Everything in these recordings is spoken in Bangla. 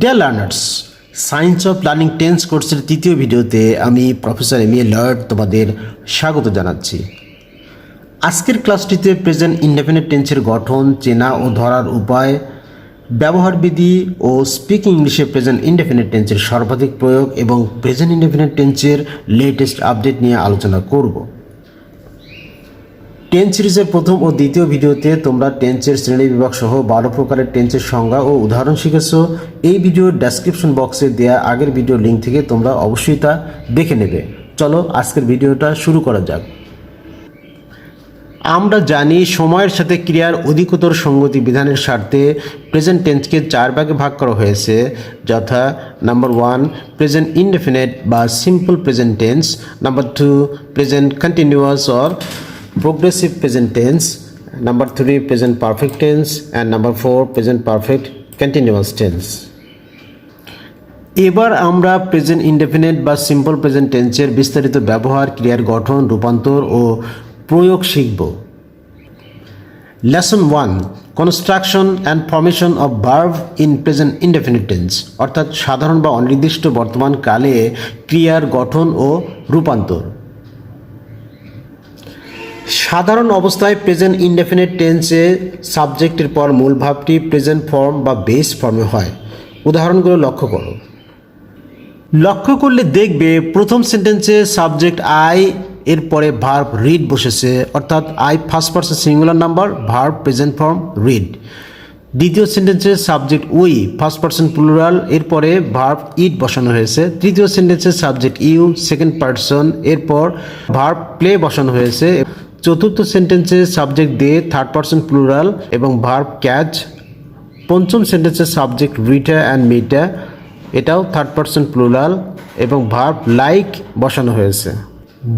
Dear learners, science of learning tense কোর্সের তৃতীয় ভিডিওতে আমি প্রফেসর IELTS তোমাদের স্বাগত জানাচ্ছি। আজকের ক্লাসটিতে প্রেজেন্ট ইনডেফিনিট টেন্সের গঠন, চেনা ও ধরার উপায়, ব্যবহারবিধি ও স্পিকিং ইংলিশে প্রেজেন্ট ইনডেফিনিট টেন্সের সর্বাধিক প্রয়োগ এবং প্রেজেন্ট ইনডেফিনিট টেন্সের লেটেস্ট আপডেট নিয়ে আলোচনা করব। টেন্স সিরিজের প্রথম ও দ্বিতীয় ভিডিওতে তোমরা টেন্সের শ্রেণী বিভাগ সহ 12 প্রকারের টেন্সের সংজ্ঞা ও উদাহরণ শিখেছো। এই ভিডিওর ডেসক্রিপশন বক্সে দেওয়া আগের ভিডিও লিঙ্ক থেকে তোমরা অবশ্যই তা দেখে নেবে। চলো আজকের ভিডিওটা শুরু করা যাক। আমরা জানি সময়ের সাথে ক্রিয়ার অধিকতর সঙ্গতি বিধানের স্বার্থে প্রেজেন্ট টেন্সকে 4 ভাগে ভাগ করা হয়েছে, যথা নাম্বার 1 প্রেজেন্ট ইনডেফিনিট বা simple present tense, number 2 present continuous or progressive present tense, number 3 present perfect tense, and number 4 present perfect continuous tense. এবার আমরা প্রেজেন্ট ইনডেফিনিট বা সিম্পল প্রেজেন্ট টেন্সের বিস্তারিত ব্যবহার, ক্রিয়ার গঠন, রূপান্তর ও প্রয়োগ শিখব। Lesson 1 construction and formation of verb in present indefinite tense, অর্থাৎ সাধারণ বা অনির্দিষ্ট বর্তমান কালে ক্রিয়ার গঠন ও রূপান্তর। সাধারণ অবস্থায় প্রেজেন্ট ইনডেফিনিট টেন্সে সাবজেক্টের পর মূল ভাবটি প্রেজেন্ট ফর্ম বা বেস ফর্মে হয়। উদাহরণগুলো লক্ষ্য করো। লক্ষ্য করলে দেখবে প্রথম সেন্টেন্সে সাবজেক্ট আই এর পরে ভার্ব রিড বসেছে, অর্থাৎ I first person singular number, verb present form read. দ্বিতীয় সেন্টেন্সে subject we first person plural, এরপরে ভার্ব ইট বসানো হয়েছে। তৃতীয় সেন্টেন্সে সাবজেক্ট ইউ সেকেন্ড পারসন, এরপর ভার্ব প্লে বসানো হয়েছে। চতুর্থ সেন্টেন্সে subject they third person plural এবং ভার্ব ক্যাচ। পঞ্চম সেন্টেন্সে সাবজেক্ট রিটা অ্যান্ড মিটা, এটাও থার্ড পারসন প্লুরাল এবং ভার্ব লাইক বসানো হয়েছে।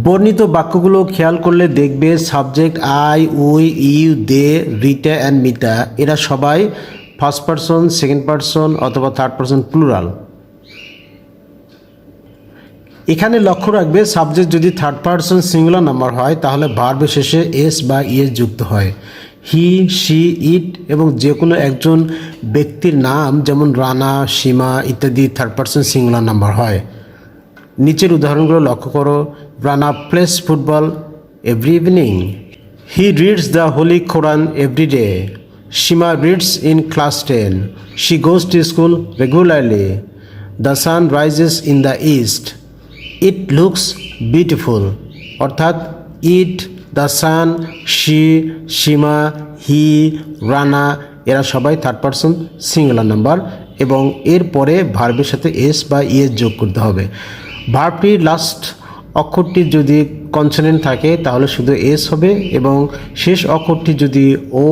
বর্ণিত বাক্যগুলো খেয়াল করলে দেখবে subject I, we, you, they, Rita and মিটা এরা সবাই ফার্স্ট পারসন, সেকেন্ড পারসন অথবা থার্ড পারসন প্লুরাল। এখানে লক্ষ্য রাখবে সাবজেক্ট যদি থার্ড পারসন সিঙ্গুলার নাম্বার হয় তাহলে ভার্বের শেষে এস বা ইএস যুক্ত হয়। হি, শি, ইট এবং যে কোনো একজন ব্যক্তির নাম যেমন রানা, সীমা ইত্যাদি থার্ড পারসন সিঙ্গুলার নাম্বার হয়। নিচের উদাহরণগুলো লক্ষ্য করো। Rana plays football every evening. He reads the holy Quran every day. Seema reads in class 10। She goes to school regularly. The sun rises in the east. It looks beautiful, অর্থাৎ it, the sun, she, Seema, he, Rana এরা সবাই থার্ড পারসন সিঙ্গুলার নাম্বার এবং এর পরে ভার্বের সাথে এস বা ইএস যোগ করতে হবে। ভার্বটির লাস্ট অক্ষরটি যদি কনসোনেন্ট থাকে তাহলে শুধু এস হবে এবং শেষ অক্ষরটি যদি ও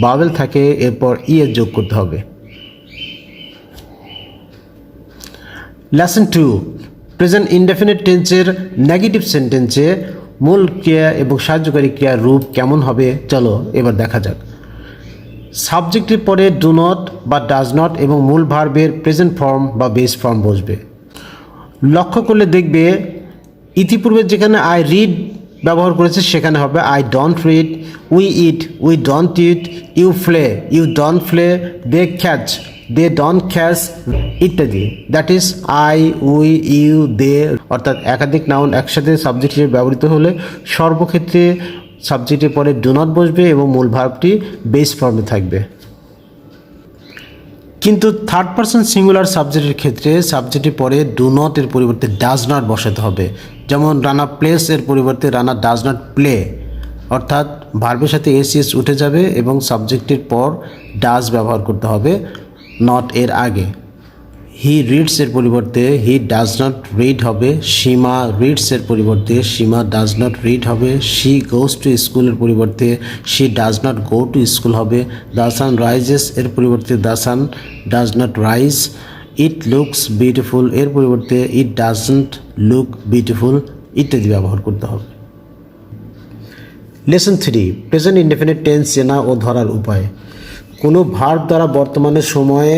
বাবেল থাকে এরপর ইএস যোগ করতে হবে। লেসন 2 প্রেজেন্ট ইনডেফিনিট টেন্সের নেগেটিভ সেন্টেন্সে মূল ক্রিয়া এবং সাহায্যকারী ক্রিয়ার রূপ কেমন হবে চলো এবার দেখা যাক। সাবজেক্টের পরে ডু নট বা ডাজ নট এবং মূল ভার্বের প্রেজেন্ট ফর্ম বা বেস ফর্ম বসবে। লক্ষ্য করলে দেখবে ইতিপূর্বে যেখানে আই রিড ব্যবহার করেছে সেখানে হবে I don't read. We eat, we don't eat. You play, you don't play. They catch, they don't catch ইত্যাদি। That is I, we, you, they অর্থাৎ একাধিক নাউন একসাথে সাবজেক্ট হিসেবে ব্যবহৃত হলে সর্বক্ষেত্রে সাবজেক্টের পরে ডু নট বসবে এবং মূল ভার্বটি বেস ফর্মে থাকবে। কিন্তু থার্ড পারসন সিঙ্গুলার সাবজেক্টের ক্ষেত্রে সাবজেক্টের পরে ডু নট এর পরিবর্তে ডাজ নট বসাতে হবে। যেমন রানা প্লেস এর পরিবর্তে রানা ডাজ নট প্লে, অর্থাৎ ভার্বের সাথে এস এস উঠে যাবে এবং সাবজেক্টের পর ডাজ ব্যবহার করতে হবে নট এর আগে। হি রিডস এর পরিবর্তে হি ডাজ নট রিড হবে। সীমা রিডস এর পরিবর্তে সীমা ডাজ নট রিড হবে। শি গোজ টু স্কুলের পরিবর্তে she does not go to school হবে। দ্য সান রাইজেস এর পরিবর্তে the sun does not rise. It looks beautiful এর পরিবর্তে ইট ডাজন্ট লুক বিউটিফুল ইত্যাদি ব্যবহার করতে হবে। লেসন 3 প্রেজেন্ট ইনডেফিনিট টেন্স চেনা ও ধরার উপায়। কোনো ভার্ব দ্বারা বর্তমানে সময়ে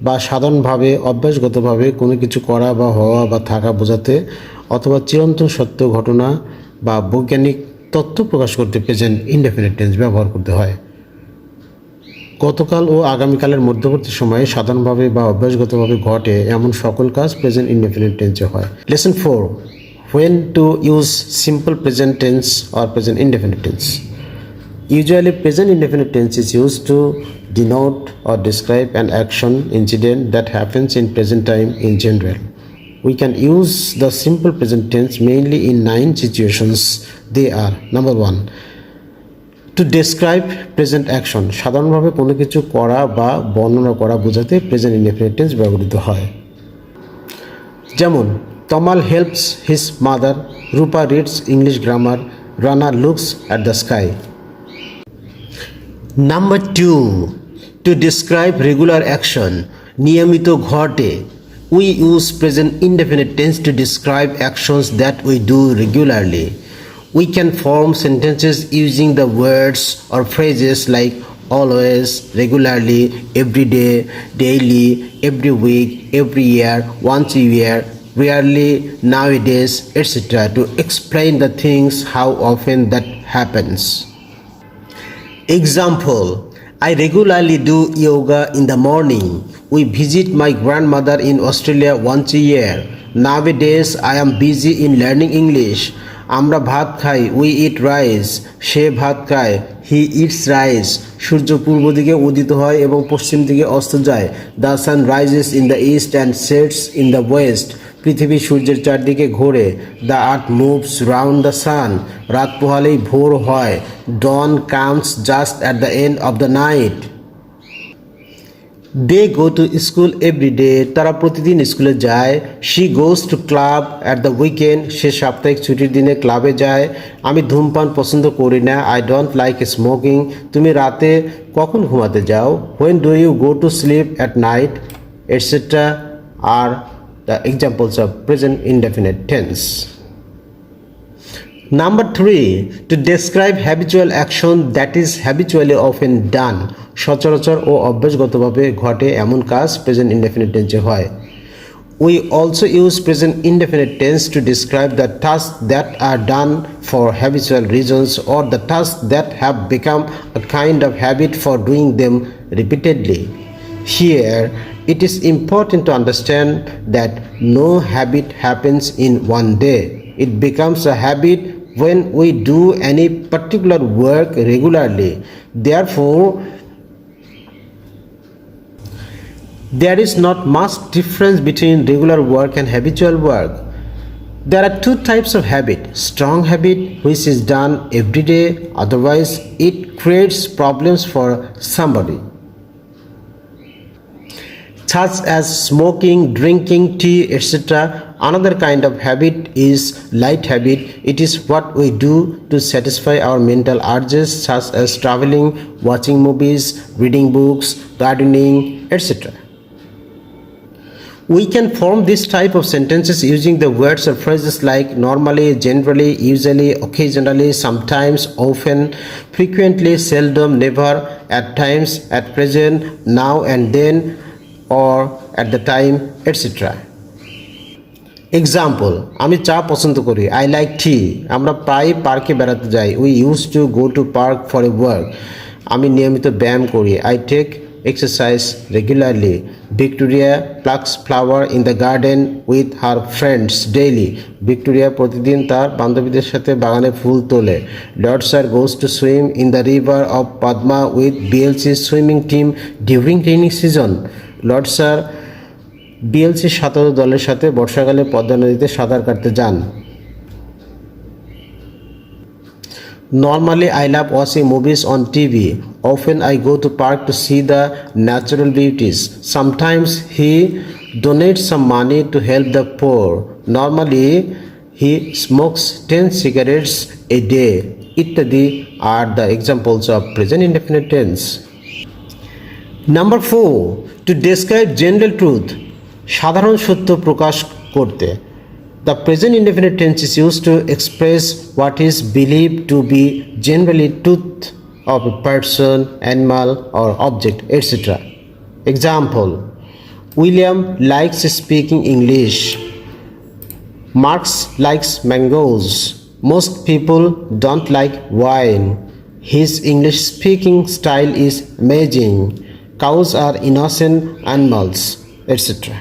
বা সাধারণভাবে অভ্যাসগতভাবে কোনো কিছু করা বা হওয়া বা থাকা বোঝাতে অথবা চিরন্তন সত্য ঘটনা বা বৈজ্ঞানিক তথ্য প্রকাশ করতে প্রেজেন্ট ইনডেফিনিট টেন্স ব্যবহার করতে হয়। গতকাল ও আগামীকালের মধ্যবর্তী সময়ে সাধারণভাবে বা অভ্যাসগতভাবে ঘটে এমন সকল কাজ প্রেজেন্ট ইনডেফিনিট টেন্সে হয়। Lesson 4, when to use simple present tense or present indefinite tense. Usually present indefinite tense is used to denote or describe an action incident that happens in present time in general. We can use the simple present tense mainly in 9 situations. They are: number 1, to describe present action, সাধারণভাবে কোনো কিছু করা বা বর্ণনা করা বোঝাতে প্রেজেন্ট ইনডেফিনিট টেন্স ব্যবহৃত হয়। যেমন Tamal helps his mother, Rupa reads English grammar, Rana looks at the sky. Number 2, to describe regular action, নিয়মিত ঘটে। We use present indefinite tense to describe actions that we do regularly. We can form sentences using the words or phrases like always, regularly, every day, daily, every week, every year, once a year, rarely, nowadays, etc. to explain the things how often that happens. Example: I regularly do yoga in the morning. We visit my grandmother in Australia once a year. Nowadays, I am busy in learning English. আমরা ভাত খাই, we eat rice. সে ভাত খায়, he eats rice. সূর্য পূর্ব দিকে উদিত হয় এবং পশ্চিম দিকে অস্ত যায়। The sun rises in the east and sets in the west. পৃথিবী সূর্যের চারদিকে ঘোরে। The earth moves round the sun. রাত পোহালেই ভোর হয়। Dawn comes just at the end of the night. They go to school every day. তারা প্রতিদিন স্কুলে যায়। She goes to club at the weekend. সে সাপ্তাহিক ছুটির দিনে ক্লাবে যায়। আমি ধূমপান পছন্দ করি না। I don't like smoking. তুমি রাতে কখন ঘুমাতে যাও? When do you go to sleep at night? etc. are the examples of present indefinite tense. Number 3, to describe habitual action that is habitually often done, সচরাচর ও অভ্যাসগতভাবে ঘটে এমন কাজ প্রেজেন্ট ইনডেফিনিট টেন্সে হয়। We also use present indefinite tense to describe the tasks that are done for habitual reasons or the tasks that have become a kind of habit for doing them repeatedly. Here, it is important to understand that no habit happens in one day. It becomes a habit when we do any particular work regularly. Therefore, there is not much difference between regular work and habitual work. There are 2 types of habit: strong habit, which is done every day, otherwise it creates problems for somebody, such as smoking, drinking tea, etc. Another kind of habit is light habit. It is what we do to satisfy our mental urges, such as traveling, watching movies, reading books, gardening, etc. We can form this type of sentences using the words or phrases like normally, generally, usually, occasionally, sometimes, often, frequently, seldom, never, at times, at present, now and then, or at the time, etc. Example: আমি চা পছন্দ করি। I like tea. আমরা প্রায় পার্কে বেড়াতে যাই। We used to go to park for a walk. আমি নিয়মিত ব্যায়াম করি। I take exercise regularly. Victoria plucks flower in the garden with her friends daily. Victoria প্রতিদিন তার বান্ধবীদের সাথে বাগানে ফুল তোলে। Lodger goes to swim in the river of Padma with BLC's swimming team during rainy season. লর্ডসার বিএলসি সাঁতারু দলের সাথে বর্ষাকালে পদ্মা নদীতে সাঁতার কাটতে যান। Normally, I love watching movies on TV. Often, I go to park to see the natural beauties. Sometimes, he donates some money to help the poor. Normally, he smokes 10 cigarettes a day. Ittadi are the examples of present indefinite tense. Number 4, to describe general truth, সাধারণ সত্য প্রকাশ করতে। The present indefinite tense is used to express what is believed to be generally truth of a person, animal, or object, etc. Example: William likes speaking English. Marx likes mangoes. Most people don't like wine. His English speaking style is amazing. Cows are innocent animals, etc.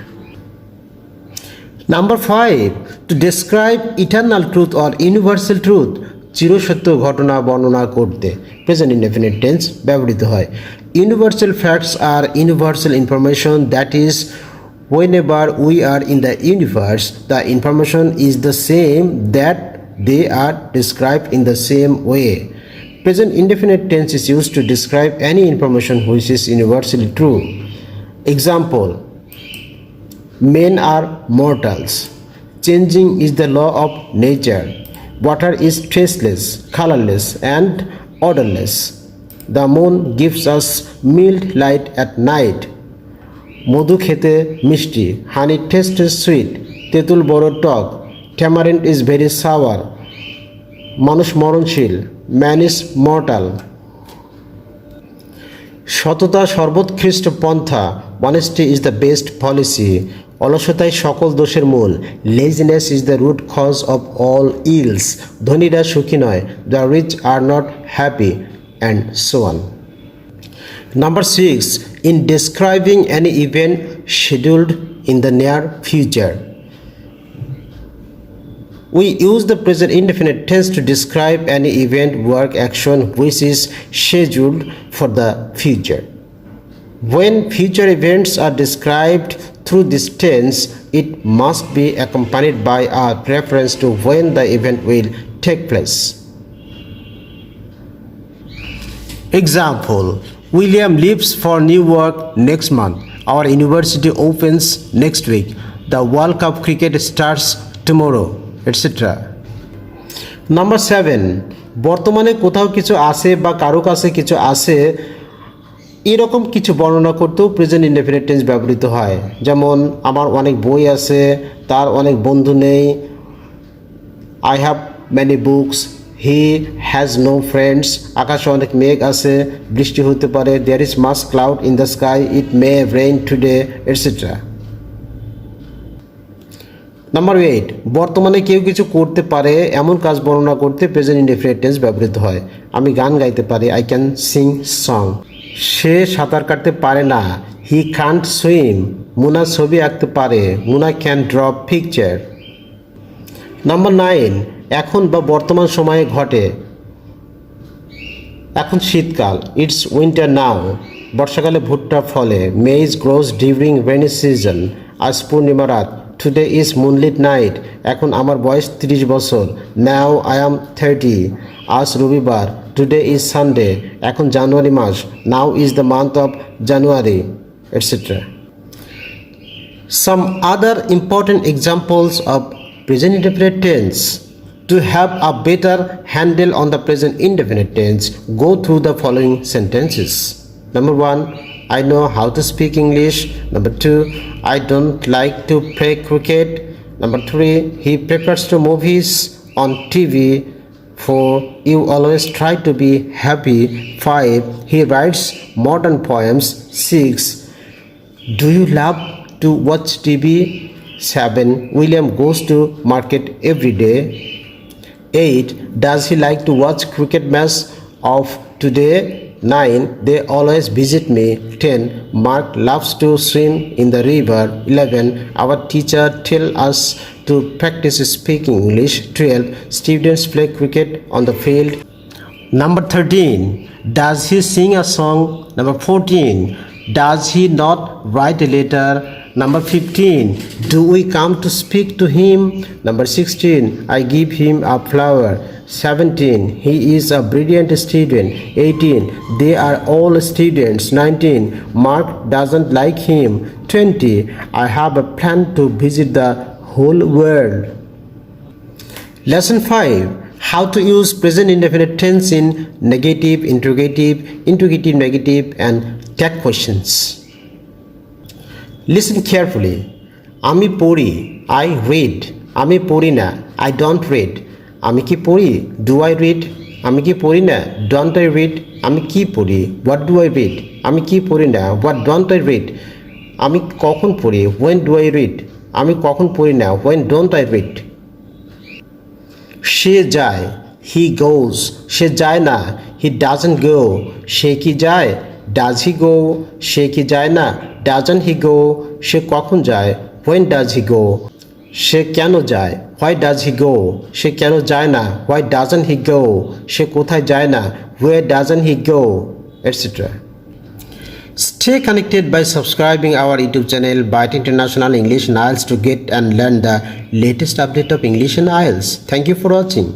Number 5. To describe eternal truth or universal truth, চিরসত্য ঘটনা বর্ণনা করতে প্রেজেন্ট ইনডেফিনিট টেন্স ব্যবহৃত হয়। ইউনিভার্সাল ফ্যাক্টস আর universal information, that is whenever we are in the universe, the information is the same, that they are described in the same way. Present indefinite tense is used to describe any information which is universally true. Example: men are mortals. Changing is the law of nature. Water is tasteless, colorless, and odorless. The moon gives us mild light at night. মধু খেতে মিষ্টি, হানি টেস্ট ইজ সুইট, তেঁতুল বড় টক, ট্যামারিন্ড ইজ ভেরি সাওয়ার, মানুষ মরণশীল, ম্যান ইজ মর্টাল। সততা সর্বোৎকৃষ্ট পন্থা, honesty is the best policy. অলসতাই সকল দোষের মূল, laziness is the root cause of all ills. ধনীরা সুখী নয়, the rich are not happy, and so on. Number 6. In describing any event scheduled in the near future, we use the present indefinite tense to describe any event, work, action which is scheduled for the future. When future events are described through this tense, it must be accompanied by a reference to when the event will take place. Example: William leaves for New York next month. Our university opens next week. The World Cup cricket starts tomorrow, etc. Number 7. বর্তমানে কোথাও কিছু আছে বা কারো কাছে কিছু আছে, এরকম কিছু বর্ণনা করতেও প্রেজেন্ট ইনডেফিনিট টেন্স ব্যবহৃত হয়। যেমন আমার অনেক বই আছে, তার অনেক বন্ধু নেই। I have many books. He has no friends. আকাশে অনেক মেঘ আছে, বৃষ্টি হতে পারে। There is much cloud in the sky. It may rain today, etc. Number 8. বর্তমানে কেউ কিছু করতে পারে এমন কাজ বর্ণনা করতে প্রেজেন্ট ইনডেফিনিট টেন্স ব্যবহৃত হয়। আমি গান গাইতে পারি, I can sing song. সে সাঁতার কাটতে পারে না, He can't swim. মুনা ছবি আঁকতে পারে, মুনা can draw picture. Number 9. এখন বা বর্তমান সময়ে ঘটে। এখন শীতকাল, ইটস উইন্টার নাও। বর্ষাকালে ভুট্টা ফলে, maize grows during rainy season. আজ পূর্ণিমা রাত, টুডে ইজ মুনলিট নাইট। এখন আমার বয়স 30 বছর, নাও আই অ্যাম 30। আজ রবিবার, টুডে ইজ সানডে। এখন জানুয়ারি মাস, now is the month of January, etcetera. Some other important examples of present indefinite tense. To have a better handle on the present indefinite tense, go through the following sentences. Number 1. I know how to speak English. Number 2. I don't like to play cricket. Number 3. He prefers to movies on TV. 4. You always try to be happy. 5. He writes modern poems. 6. Do you love to watch TV? 7. William goes to market every day. 8. Does he like to watch cricket match of today? 9. They always visit me. 10. Mark loves to swim in the river. 11. Our teacher tells us to practice speaking English. 12. Students play cricket on the field. Number 13. Does he sing a song? Number 14. Does he not write a letter? Number 15. Do we come to speak to him? Number 16. I give him a flower. 17. He is a brilliant student. 18. They are all students. 19. Mark doesn't like him. 20. I have a plan to visit the whole world. Lesson 5. How to use present indefinite tense in negative, interrogative, interrogative negative, and tag questions. Listen carefully. আমি পড়ি, I read. আমি পড়ি না, I don't read. আমি কি পড়ি, do I read? আমি কি পড়ি না, don't I read? আমি কি পড়ি, what do I read? আমি কি পড়ি না, what don't I read? আমি কখন পড়ি, when do I read? আমি কখন পড়ি না, when don't I read? সে যায়, হি গোজ সে যায় না, হি ডাজন্ট গো সে কি যায়, ডাজ হি গো সে কি যায় না, ডাজন্ট হি গো সে কখন যায়, হোয়েন ডাজ হি গো সে কেন যায়, হোয়াই ডাজ হি গো সে কেন যায় না, হোয়াই ডাজন্ট হি গো সে কোথায় যায় না, where doesn't he go, etcetera. Stay connected by subscribing our YouTube channel BAETTA International English and IELTS to get and learn the latest update of English and IELTS. Thank you for watching.